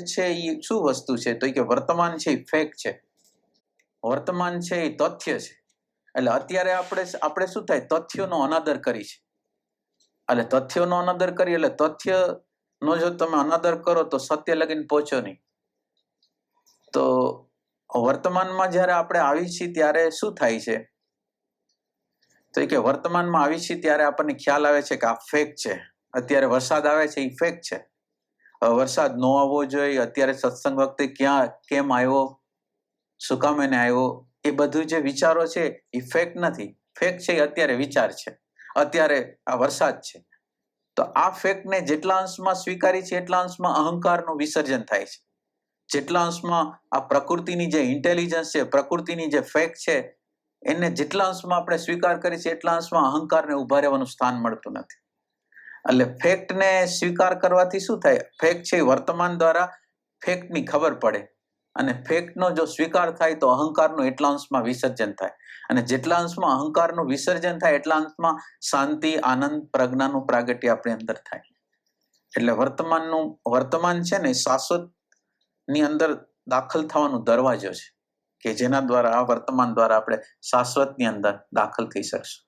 છે એ શું વસ્તુ છે? તો કે વર્તમાન છે એ ફેક્ટ છે, વર્તમાન છે એ તથ્ય છે. એટલે અત્યારે આપણે શું થાય, તથ્યોનો અનાદર કરી છે. એટલે તથ્યોનો અનાદર કરી એટલે તથ્યનો જો તમે અનાદર કરો તો સત્ય લગીને પહોંચો નહીં. તો વર્તમાનમાં જ્યારે આપણે આવી છીએ ત્યારે શું થાય છે? તો કે વર્તમાનમાં આવી છીએ ત્યારે આપણને ખ્યાલ આવે છે કે આ ફેક છે. અત્યારે વરસાદ આવે છે એ ફેક છે. વરસાદ ન આવવો જોઈએ, અત્યારે સત્સંગ વખતે કેમ આવ્યો, શું કામ એને આવ્યો, એ બધું જે વિચારો છે એ ફેક નથી. ફેક છે એ અત્યારે વિચાર છે, અત્યારે આ વરસાદ છે. તો આ ફેકને જેટલા અંશમાં સ્વીકારી છે એટલા અંશમાં અહંકારનું વિસર્જન થાય છે. જેટલા અંશમાં આ પ્રકૃતિની જે ઇન્ટેલિજન્સ છે, પ્રકૃતિની જે ફેક છે, એને જેટલા અંશમાં આપણે સ્વીકાર કરી છે એટલા અંશમાં અહંકારને ઉભા રહેવાનું સ્થાન મળતું નથી. એટલે ફેક્ટને સ્વીકાર કરવાથી શું થાય? ફેક્ટ છે વર્તમાન દ્વારા ફેક્ટની ખબર પડે, અને ફેક્ટનો જો સ્વીકાર થાય તો અહંકારનું એટલા અંશમાં વિસર્જન થાય. અને જેટલા અંશમાં અહંકારનું વિસર્જન થાય એટલા અંશમાં શાંતિ, આનંદ, પ્રજ્ઞાનું પ્રાગટ્ય આપણી અંદર થાય. એટલે વર્તમાન છે ને શાશ્વત ની અંદર દાખલ થવાનો દરવાજો છે, કે જેના દ્વારા આ વર્તમાન દ્વારા આપણે શાશ્વતની અંદર દાખલ થઈ શકશું.